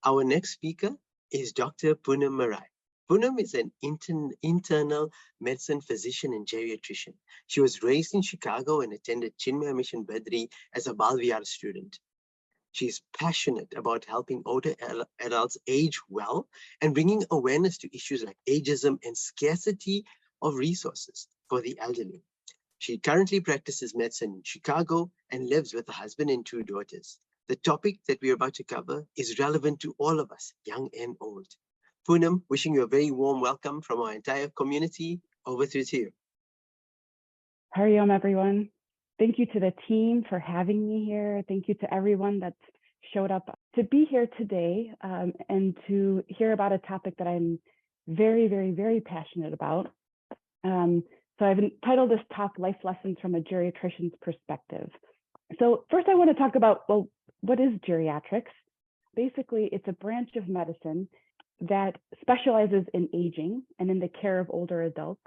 Our next speaker is Dr. Poonam Merai. Poonam is an internal medicine physician and geriatrician. She was raised in Chicago and attended Chinmaya Mission Bedri as a BalVihar student. She is passionate about helping older adults age well and bringing awareness to issues like ageism and scarcity of resources for the elderly. She currently practices medicine in Chicago and lives with a husband and 2 daughters. The topic that we are about to cover is relevant to all of us, young and old. Poonam, wishing you a very warm welcome from our entire community. Over to you. Hariom, everyone. Thank you to the team for having me here. Thank you to everyone that's showed up to be here today and to hear about a topic that I'm very, very, very passionate about. So I've entitled this talk, Life Lessons from a Geriatrician's Perspective. So first I want to talk about, well, what is geriatrics? Basically, it's a branch of medicine that specializes in aging and in the care of older adults.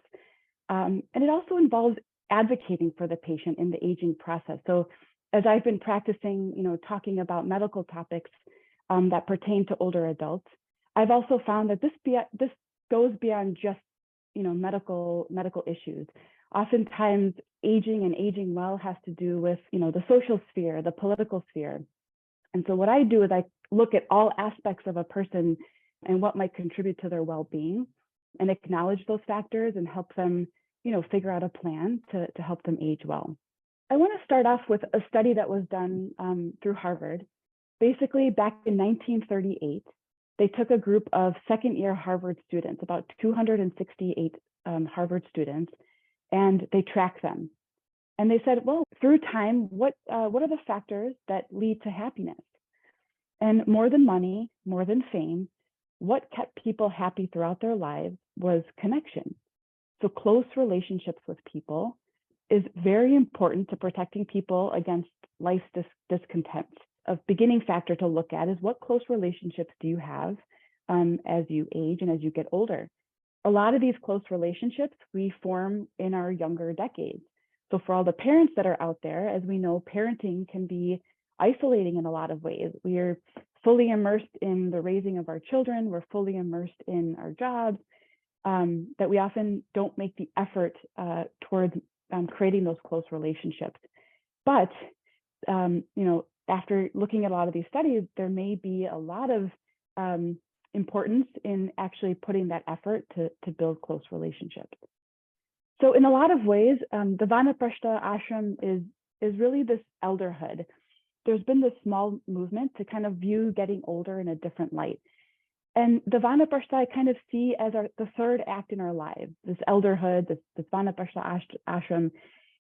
And it also involves advocating for the patient in the aging process. So as I've been practicing, talking about medical topics that pertain to older adults, I've also found that this goes beyond just medical issues. Oftentimes, aging and aging well has to do with the social sphere, the political sphere. And so what I do is I look at all aspects of a person and what might contribute to their well-being and acknowledge those factors and help them figure out a plan to help them age well. I want to start off with a study that was done through Harvard. Basically, back in 1938, they took a group of second-year Harvard students, about 268 Harvard students, and they tracked them. And they said, well, through time, what are the factors that lead to happiness? And more than money, more than fame, what kept people happy throughout their lives was connection. So close relationships with people is very important to protecting people against life's discontent. A beginning factor to look at is what close relationships do you have as you age and as you get older. A lot of these close relationships we form in our younger decades. So for all the parents that are out there, as we know, parenting can be isolating in a lot of ways. We are fully immersed in the raising of our children. We're fully immersed in our jobs, that we often don't make the effort towards creating those close relationships. But, after looking at a lot of these studies, there may be a lot of importance in actually putting that effort to build close relationships. So in a lot of ways, the Vanaprastha ashram is really this elderhood. There's been this small movement to kind of view getting older in a different light. And the Vanaprastha I kind of see as the third act in our lives, this elderhood, this Vanaprastha ashram,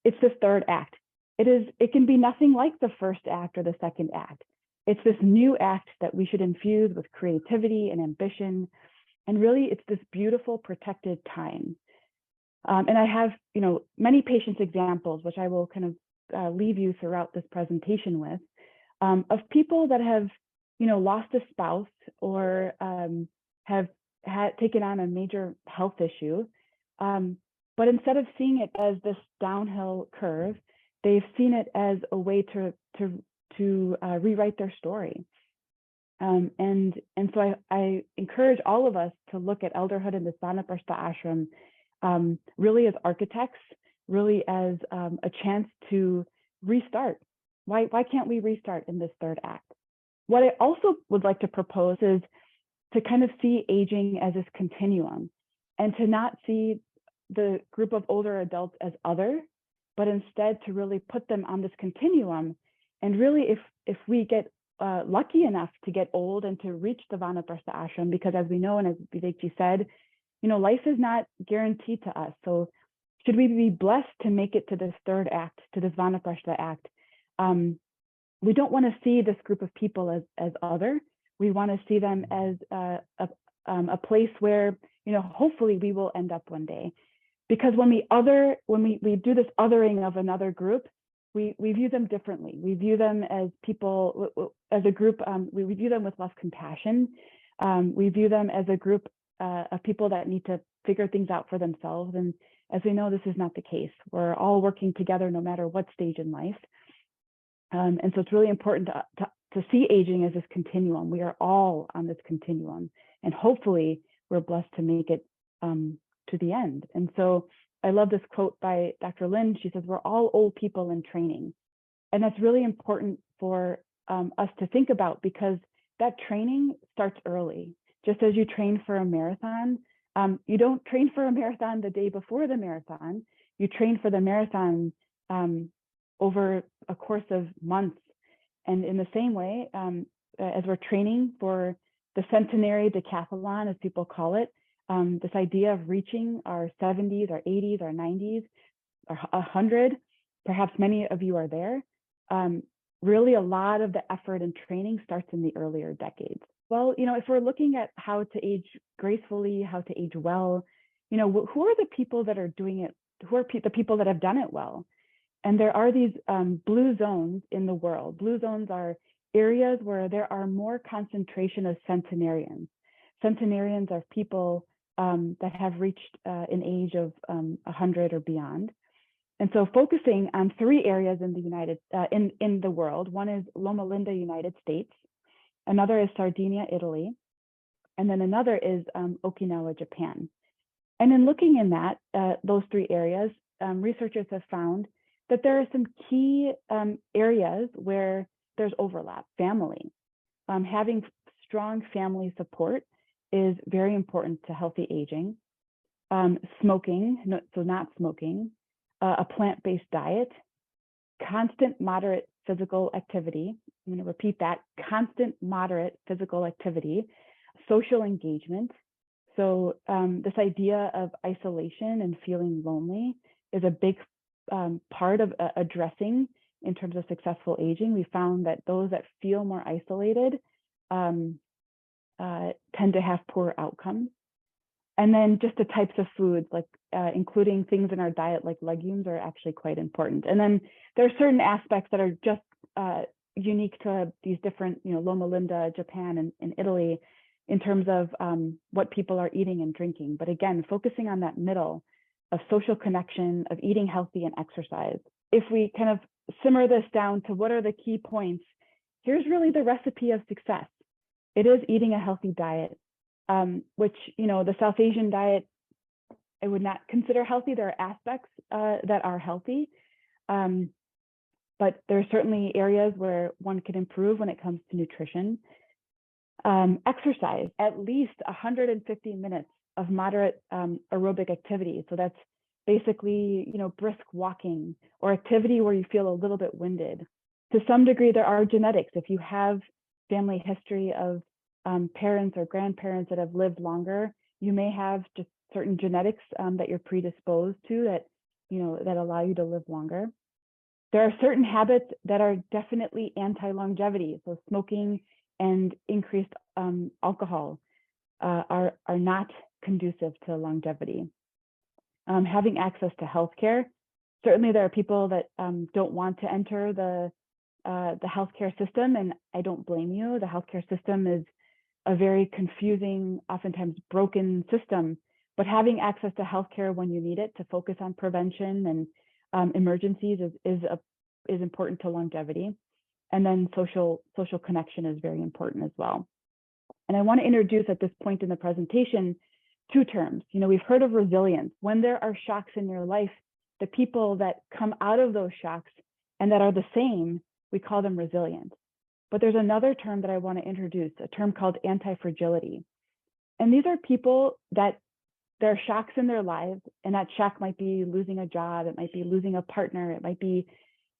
it's this third act. It can be nothing like the first act or the second act. It's this new act that we should infuse with creativity and ambition. And really, it's this beautiful protected time. And I have, many patients' examples, which I will kind of leave you throughout this presentation with, of people that have, lost a spouse or have taken on a major health issue. But instead of seeing it as this downhill curve, they've seen it as a way to rewrite their story. And so I encourage all of us to look at elderhood in this Vanaprastha ashram really as architects, really as a chance to restart. Why can't we restart in this third act? What I also would like to propose is to kind of see aging as this continuum and to not see the group of older adults as other, but instead to really put them on this continuum. And really, if we get lucky enough to get old and to reach the Vanaprastha ashram, because as we know, and as Vivekji said, life is not guaranteed to us. So should we be blessed to make it to this third act, to this Vanaprastha act, we don't want to see this group of people as other. We want to see them as a place where, hopefully we will end up one day. Because when we do this othering of another group, we view them differently. We view them as people, as a group, we view them with less compassion. We view them as a group of people that need to figure things out for themselves. And as we know, this is not the case. We're all working together no matter what stage in life. And so it's really important to to see aging as this continuum. We are all on this continuum, and hopefully we're blessed to make it to the end. And so I love this quote by Dr. Lind. She says, we're all old people in training. And that's really important for us to think about, because that training starts early. Just as you train for a marathon, you don't train for a marathon the day before the marathon. You train for the marathon over a course of months. And in the same way, as we're training for the centenary decathlon, as people call it, this idea of reaching our 70s, our 80s, our 90s, or 100, perhaps many of you are there. Really, a lot of the effort and training starts in the earlier decades. Well, if we're looking at how to age gracefully, how to age well, who are the people that are doing it? Who are the people that have done it well? And there are these blue zones in the world. Blue zones are areas where there are more concentration of centenarians. Centenarians are people that have reached an age of 100 or beyond. And so focusing on 3 areas in the in the world. One is Loma Linda, United States. Another is Sardinia, Italy. And then another is Okinawa, Japan. And in looking in those 3 areas, researchers have found that there are some key areas where there's overlap. Family. Having strong family support is very important to healthy aging. Smoking, so not smoking, a plant-based diet, constant moderate physical activity. I'm going to repeat that: constant moderate physical activity, social engagement. So this idea of isolation and feeling lonely is a big part of addressing in terms of successful aging. We found that those that feel more isolated tend to have poor outcomes. And then just the types of foods, like including things in our diet like legumes, are actually quite important. And then there are certain aspects that are just unique to these different, Loma Linda, Japan, and Italy, in terms of what people are eating and drinking. But again, focusing on that middle of social connection, of eating healthy and exercise. If we kind of simmer this down to what are the key points, here's really the recipe of success. It is eating a healthy diet, which, the South Asian diet, I would not consider healthy. There are aspects that are healthy, but there are certainly areas where one can improve when it comes to nutrition. Exercise, at least 150 minutes of moderate aerobic activity. So that's basically, brisk walking or activity where you feel a little bit winded. To some degree, there are genetics. If you have family history of parents or grandparents that have lived longer, you may have just certain genetics that you're predisposed to that, that allow you to live longer. There are certain habits that are definitely anti-longevity. So smoking and increased alcohol are not conducive to longevity. Having access to healthcare. Certainly there are people that don't want to enter the healthcare system, and I don't blame you. The healthcare system is a very confusing, oftentimes broken system, but having access to healthcare when you need it to focus on prevention and emergencies is important to longevity. And then social connection is very important as well. And I want to introduce at this point in the presentation 2 terms. We've heard of resilience. When there are shocks in your life, the people that come out of those shocks and that are the same, we call them resilient. But there's another term that I want to introduce, a term called anti-fragility. And these are people that there are shocks in their lives, and that shock might be losing a job, it might be losing a partner, it might be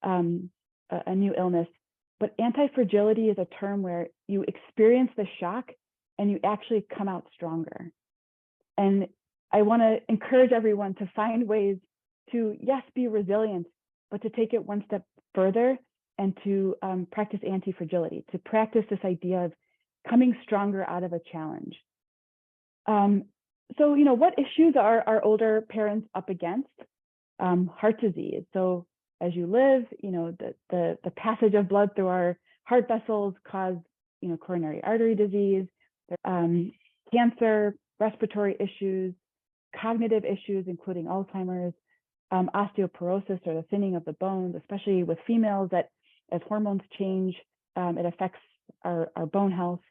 a new illness. But anti-fragility is a term where you experience the shock and you actually come out stronger. And I want to encourage everyone to find ways to, yes, be resilient, but to take it one step further and to practice anti-fragility, to practice this idea of coming stronger out of a challenge. So, what issues are older parents up against? Heart disease. So as you live, the passage of blood through our heart vessels cause, coronary artery disease, cancer, respiratory issues, cognitive issues, including Alzheimer's, osteoporosis, or the thinning of the bones, especially with females, that as hormones change, It affects our bone health.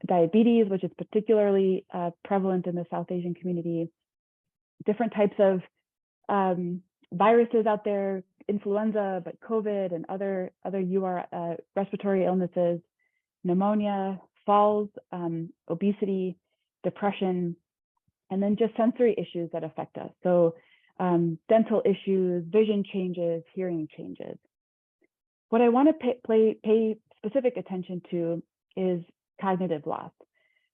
Diabetes, which is particularly prevalent in the South Asian community. Different types of viruses out there, influenza, but COVID and other respiratory illnesses, pneumonia, falls, obesity, depression, and then just sensory issues that affect us. So dental issues, vision changes, hearing changes. What I want to pay specific attention to is cognitive loss.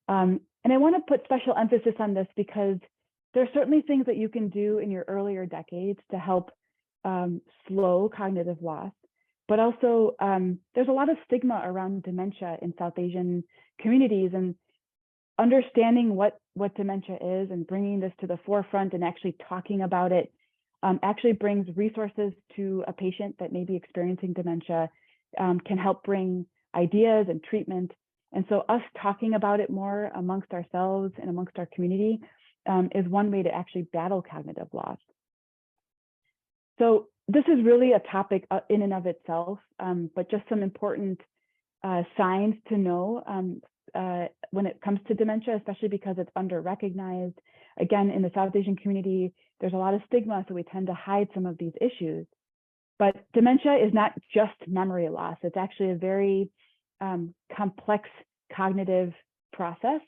And I want to put special emphasis on this because there are certainly things that you can do in your earlier decades to help slow cognitive loss, but also there's a lot of stigma around dementia in South Asian communities, and understanding what dementia is and bringing this to the forefront and actually talking about it actually brings resources to a patient that may be experiencing dementia, can help bring ideas and treatment. And so us talking about it more amongst ourselves and amongst our community is one way to actually battle cognitive loss. So this is really a topic in and of itself, but just some important signs to know when it comes to dementia, especially because it's under-recognized. Again, in the South Asian community, there's a lot of stigma, so we tend to hide some of these issues. But dementia is not just memory loss. It's actually a very complex cognitive process.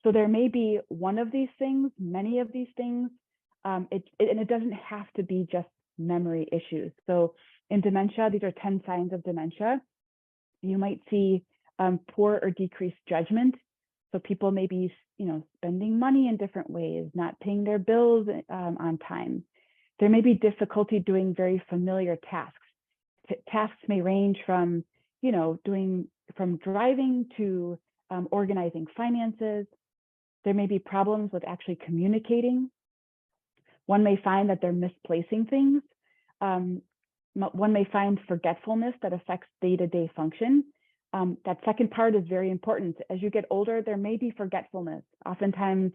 So there may be one of these things, many of these things, and it doesn't have to be just memory issues. So in dementia, these are 10 signs of dementia. You might see poor or decreased judgment. So people may be, spending money in different ways, not paying their bills on time. There may be difficulty doing very familiar tasks. Tasks may range from, from driving to organizing finances. There may be problems with actually communicating. One may find that they're misplacing things. One may find forgetfulness that affects day-to-day function. That second part is very important. As you get older, there may be forgetfulness. Oftentimes,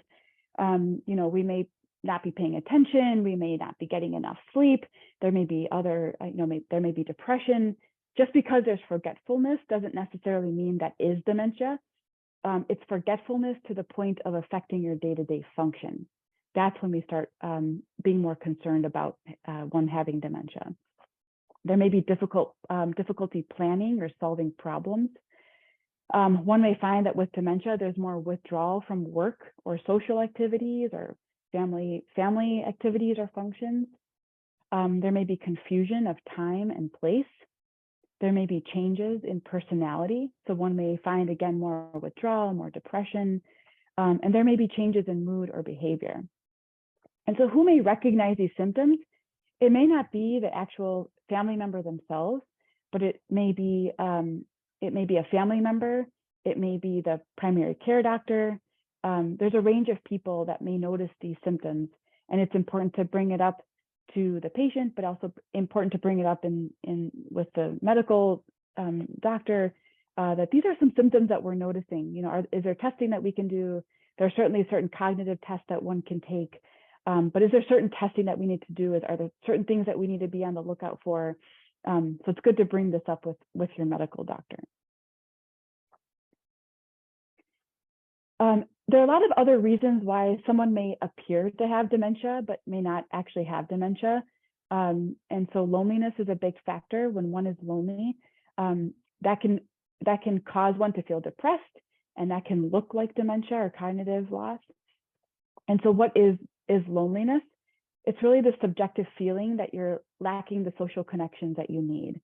we may not be paying attention. We may not be getting enough sleep. There may be there may be depression. Just because there's forgetfulness doesn't necessarily mean that is dementia. It's forgetfulness to the point of affecting your day-to-day function. That's when we start being more concerned about one having dementia. There may be difficulty planning or solving problems. One may find that with dementia, there's more withdrawal from work or social activities or family activities or functions. There may be confusion of time and place. There may be changes in personality. So one may find, again, more withdrawal, more depression, and there may be changes in mood or behavior. And so who may recognize these symptoms? It may not be the actual family member themselves, but it may be a family member. It may be the primary care doctor. There's a range of people that may notice these symptoms, and it's important to bring it up to the patient, but also important to bring it up with the medical doctor that these are some symptoms that we're noticing. Is there testing that we can do? There are certainly certain cognitive tests that one can take. But is there certain testing that we need to do? Are there certain things that we need to be on the lookout for? So it's good to bring this up with your medical doctor. There are a lot of other reasons why someone may appear to have dementia, but may not actually have dementia. And so loneliness is a big factor. When one is lonely, that can cause one to feel depressed, and that can look like dementia or cognitive loss. And so what is loneliness? It's really the subjective feeling that you're lacking the social connections that you need.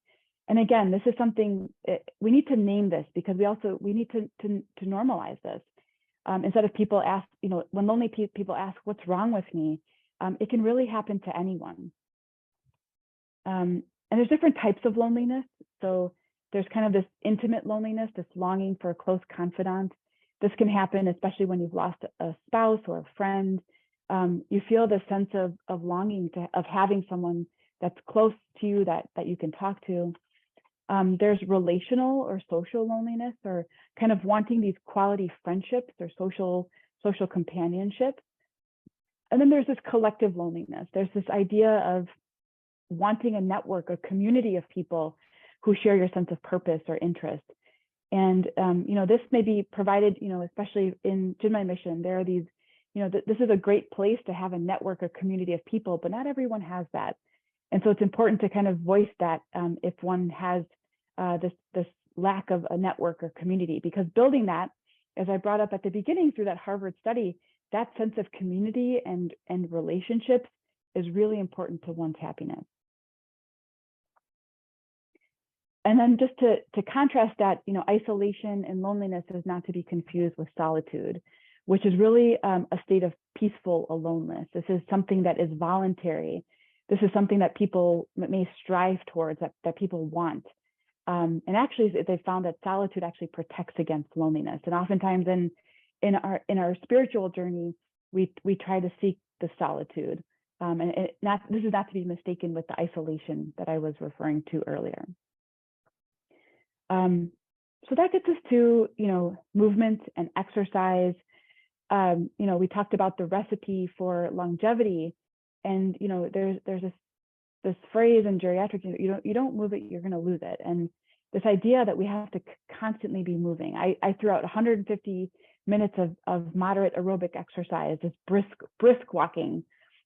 And again, this is something we need to name this, because we need to normalize this. Instead of people ask, when lonely people ask, what's wrong with me? It can really happen to anyone. And there's different types of loneliness. So there's kind of this intimate loneliness, this longing for a close confidant. This can happen especially when you've lost a spouse or a friend. You feel the sense of longing of having someone that's close to you that you can talk to. There's relational or social loneliness, or kind of wanting these quality friendships or social companionship. And then there's this collective loneliness. There's this idea of wanting a network, a community of people who share your sense of purpose or interest. And, this may be provided, especially in Chinmaya Mission, there are these, this is a great place to have a network or community of people, but not everyone has that. And so it's important to kind of voice that if one has this lack of a network or community, because building that, as I brought up at the beginning through that Harvard study, that sense of community and relationships is really important to one's happiness. And then just to contrast that, isolation and loneliness is not to be confused with solitude, which is really a state of peaceful aloneness. This is something that is voluntary. This is something that people may strive towards, that people want. And actually, they found that solitude actually protects against loneliness. And oftentimes in our spiritual journey, we try to seek the solitude. This is not to be mistaken with the isolation that I was referring to earlier. So that gets us to, movement and exercise. We talked about the recipe for longevity, and, there's this phrase in geriatrics, you don't move it, you're going to lose it. And this idea that we have to constantly be moving. I threw out 150 minutes of moderate aerobic exercise, this brisk walking,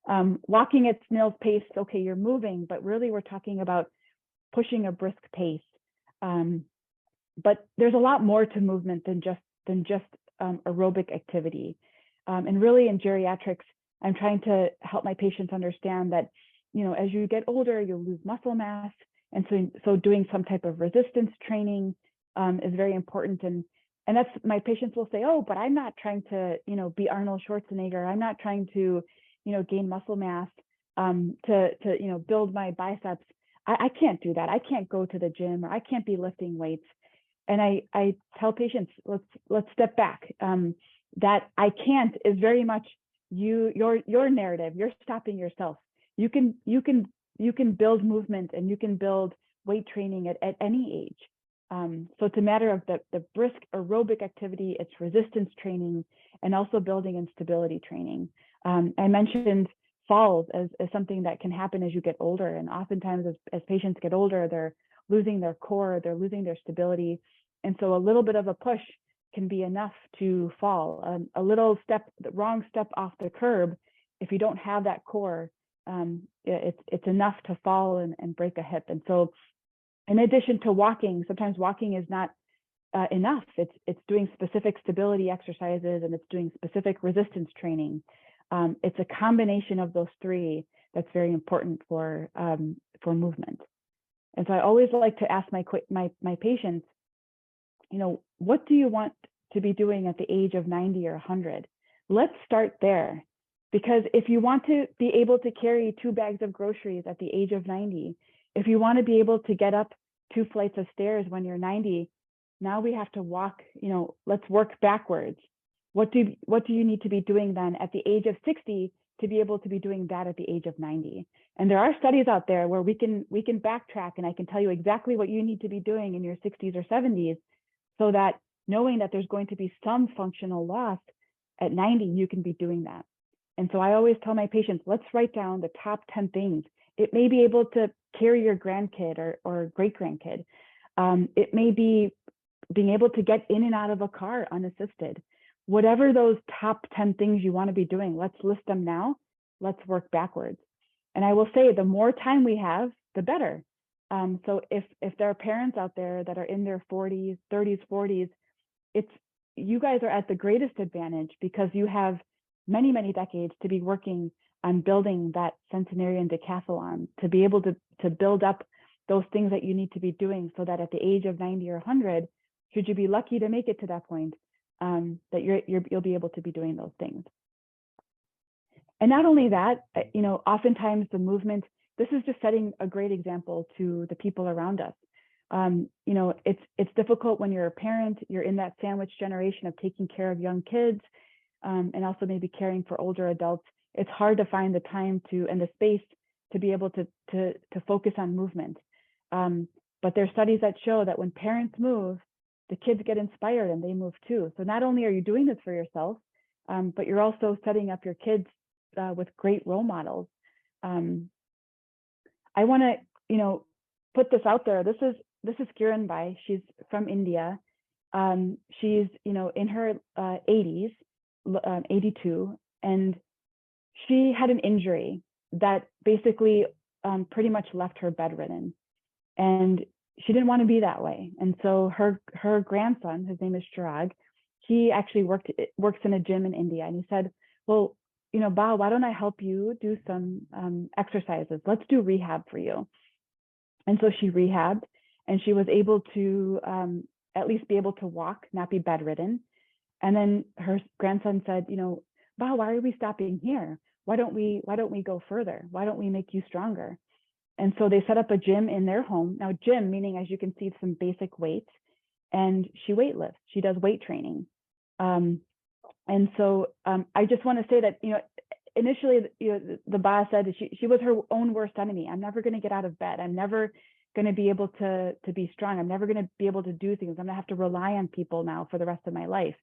walking at snail's pace. Okay, you're moving, but really we're talking about pushing a brisk pace. But there's a lot more to movement than just aerobic activity. And really in geriatrics, I'm trying to help my patients understand that, as you get older, you'll lose muscle mass. And so doing some type of resistance training is very important. And that's, my patients will say, oh, but I'm not trying to, be Arnold Schwarzenegger. I'm not trying to, gain muscle mass to build my biceps. I can't do that. I can't go to the gym, or I can't be lifting weights. And I tell patients, let's step back. That I can't is very much your narrative. You're stopping yourself. You can build movement, and you can build weight training at any age. So it's a matter of the brisk aerobic activity, it's resistance training, and also building and stability training. I mentioned falls as something that can happen as you get older. And oftentimes as patients get older, they're losing their core, they're losing their stability. And so a little bit of a push can be enough to fall. A little step, the wrong step off the curb, if you don't have that core, it's enough to fall and break a hip. And so in addition to walking, sometimes walking is not enough. It's doing specific stability exercises, and it's doing specific resistance training. It's a combination of those three that's very important for movement. And so I always like to ask my patients, what do you want to be doing at the age of 90 or 100? Let's start there. Because if you want to be able to carry 2 bags of groceries at the age of 90, if you want to be able to get up 2 flights of stairs when you're 90, now we have to walk, let's work backwards. What do you need to be doing then at the age of 60 to be able to be doing that at the age of 90? And there are studies out there where we can backtrack, and I can tell you exactly what you need to be doing in your 60s or 70s, so that knowing that there's going to be some functional loss at 90, you can be doing that. And so I always tell my patients, let's write down the top 10 things. It may be able to carry your grandkid or great grandkid. It may be being able to get in and out of a car unassisted. Whatever those top 10 things you want to be doing, let's list them now. Let's work backwards. And I will say, the more time we have, the better. So if there are parents out there that are in their 30s, 40s, you guys are at the greatest advantage, because you have many, many decades to be working on building that centenarian decathlon, to be able to build up those things that you need to be doing, so that at the age of 90 or 100, should you be lucky to make it to that point, that you'll be able to be doing those things. And not only that, oftentimes the movement, this is just setting a great example to the people around us. It's difficult when you're a parent, you're in that sandwich generation of taking care of young kids, and also maybe caring for older adults. It's hard to find the time and the space to be able to focus on movement. But there's studies that show that when parents move, the kids get inspired and they move too. So not only are you doing this for yourself, but you're also setting up your kids with great role models. I want to, put this out there. This is this is Kiranbai. She's from India. She's, in her 80s, 82, and she had an injury that basically pretty much left her bedridden. And she didn't want to be that way. And so her grandson, his name is Chirag, he actually works in a gym in India. And he said, well, Ba, why don't I help you do some exercises? Let's do rehab for you. And so she rehabbed, and she was able to at least be able to walk, not be bedridden. And then her grandson said, Ba, why are we stopping here? Why don't we go further? Why don't we make you stronger? And so they set up a gym in their home. Now, gym meaning, as you can see, some basic weights, and she weight lifts. She does weight training. And so I just want to say that, initially, the Ba said she was her own worst enemy. I'm never going to get out of bed. I'm never going to be able to be strong. I'm never going to be able to do things. I'm going to have to rely on people now for the rest of my life.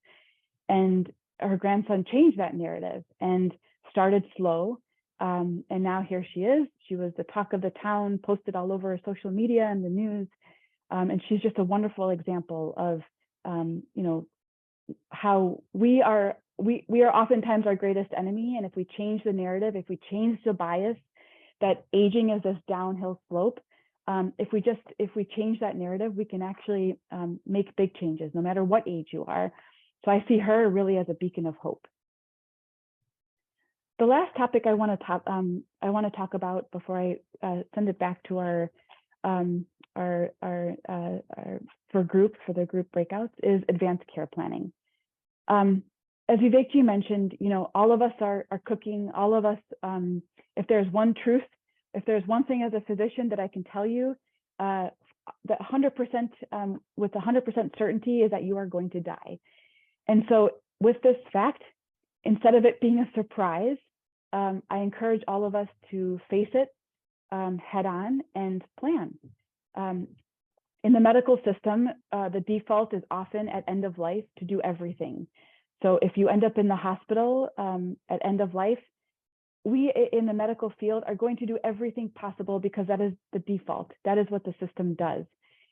And her grandson changed that narrative and started slow. And now here she is. She was the talk of the town, posted all over social media and the news. And she's just a wonderful example of, how we are oftentimes our greatest enemy. And if we change the narrative, if we change the bias that aging is this downhill slope, if we change that narrative, we can actually make big changes, no matter what age you are. So I see her really as a beacon of hope. The last topic I want to talk about before I send it back to our for the group breakouts is advanced care planning. As Vivekji mentioned, all of us are cooking. All of us, if there's one truth, if there's one thing as a physician that I can tell you, that 100% with 100% certainty is that you are going to die. And so with this fact, instead of it being a surprise, I encourage all of us to face it head on and plan. In the medical system, the default is often at end of life to do everything. So if you end up in the hospital at end of life, we in the medical field are going to do everything possible because that is the default. That is what the system does.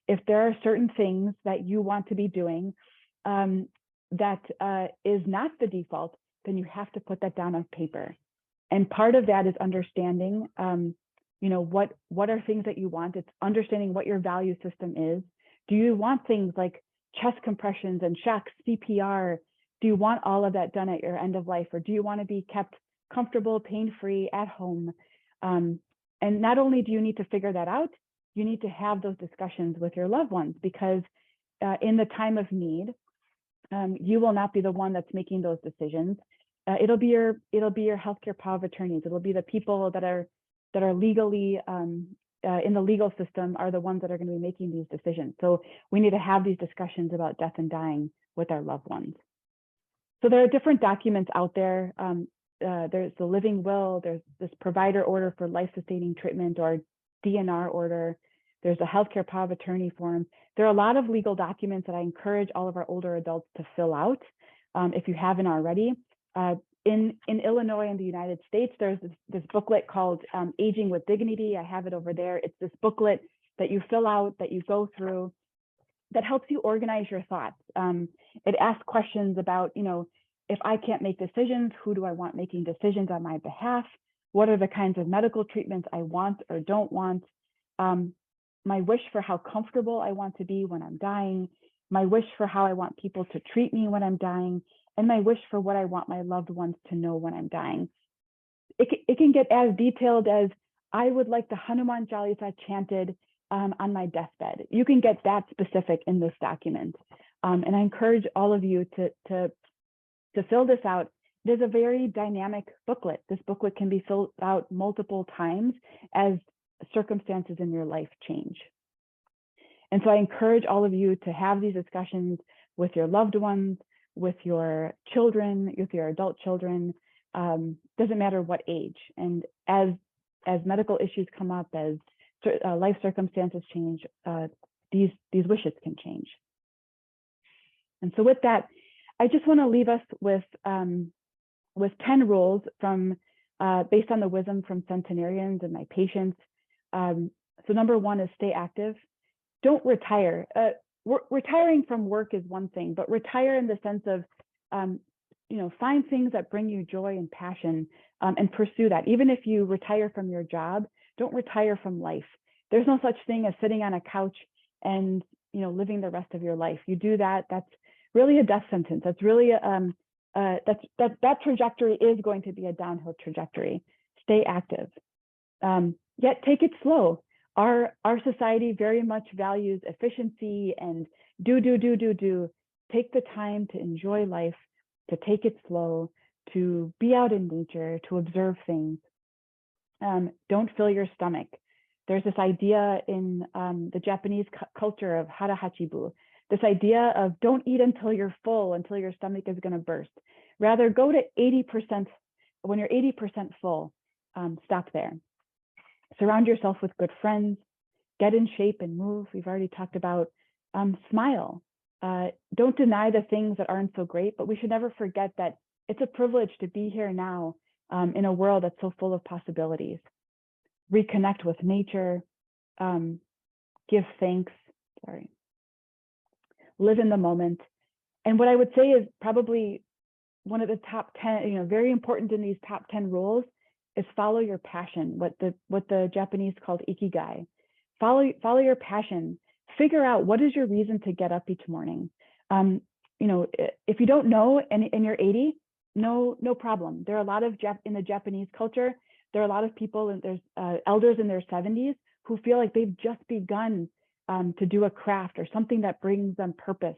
If there are certain things that you want to be doing that is not the default, then you have to put that down on paper. And part of that is understanding, what are things that you want? It's understanding what your value system is. Do you want things like chest compressions and shocks, CPR? Do you want all of that done at your end of life? Or do you want to be kept comfortable, pain-free at home? And not only do you need to figure that out, you need to have those discussions with your loved ones, because in the time of need, you will not be the one that's making those decisions. It'll be your healthcare power of attorneys. It'll be the people that are legally in the legal system are the ones that are going to be making these decisions. So we need to have these discussions about death and dying with our loved ones. So there are different documents out there. There's the living will, there's this provider order for life-sustaining treatment, or DNR order. There's a healthcare power of attorney form. There are a lot of legal documents that I encourage all of our older adults to fill out if you haven't already. In Illinois and the United States, there's this booklet called Aging with Dignity. I have it over there. It's this booklet that you fill out, that you go through, that helps you organize your thoughts. It asks questions about, if I can't make decisions, who do I want making decisions on my behalf? What are the kinds of medical treatments I want or don't want? My wish for how comfortable I want to be when I'm dying, my wish for how I want people to treat me when I'm dying, and my wish for what I want my loved ones to know when I'm dying. It can get as detailed as, I would like the Hanuman Chalisa chanted on my deathbed. You can get that specific in this document. And I encourage all of you to fill this out. There's a very dynamic booklet. This booklet can be filled out multiple times as circumstances in your life change. And so I encourage all of you to have these discussions with your loved ones, with your children, with your adult children, doesn't matter what age. And as medical issues come up, as life circumstances change, these wishes can change. And so with that, I just want to leave us with 10 rules from based on the wisdom from centenarians and my patients. So number one is stay active. don't retire. Retiring from work is one thing, but retire in the sense of, find things that bring you joy and passion, and pursue that. Even if you retire from your job, don't retire from life. There's no such thing as sitting on a couch and, living the rest of your life. You do that, that's really a death sentence. That's really, that trajectory is going to be a downhill trajectory. Stay active, yet take it slow. Our society very much values efficiency and do. Take the time to enjoy life, to take it slow, to be out in nature, to observe things. Don't fill your stomach. There's this idea in the Japanese culture of hara hachibu, this idea of don't eat until you're full, until your stomach is going to burst. Rather, go to 80%. When you're 80% full, stop there. Surround yourself with good friends, get in shape and move. We've already talked about smile. Don't deny the things that aren't so great, but we should never forget that it's a privilege to be here now in a world that's so full of possibilities. Reconnect with nature, give thanks, live in the moment. And what I would say is probably one of the top 10, very important in these top 10 rules is follow your passion, what the Japanese called ikigai. Follow your passion. Figure out what is your reason to get up each morning. If you don't know and you're 80, no problem. There are a lot of in the Japanese culture, there are a lot of people, and there's elders in their 70s who feel like they've just begun to do a craft or something that brings them purpose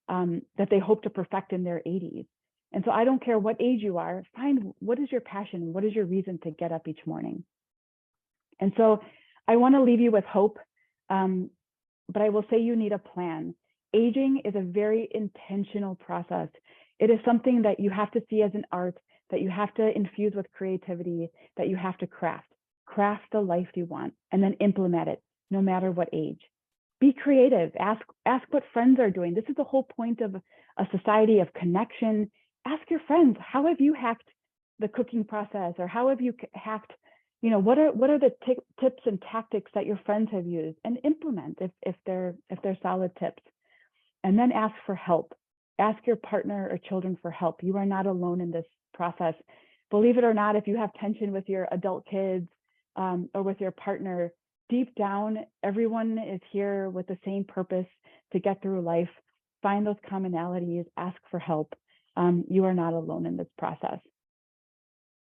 that they hope to perfect in their 80s. And so I don't care what age you are, find what is your passion, what is your reason to get up each morning. And so I want to leave you with hope, but I will say you need a plan. Aging is a very intentional process. It is something that you have to see as an art, that you have to infuse with creativity, that you have to craft. Craft the life you want and then implement it, no matter what age. Be creative. Ask what friends are doing. This is the whole point of a society of connection. Ask your friends, how have you hacked the cooking process, or how have you hacked, what are the tips and tactics that your friends have used, and implement if they're solid tips. And then ask for help. Ask your partner or children for help. You are not alone in this process. Believe it or not, if you have tension with your adult kids or with your partner, deep down, everyone is here with the same purpose to get through life. Find those commonalities, ask for help. You are not alone in this process.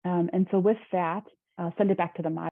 And so with that, I'll send it back to the moderator.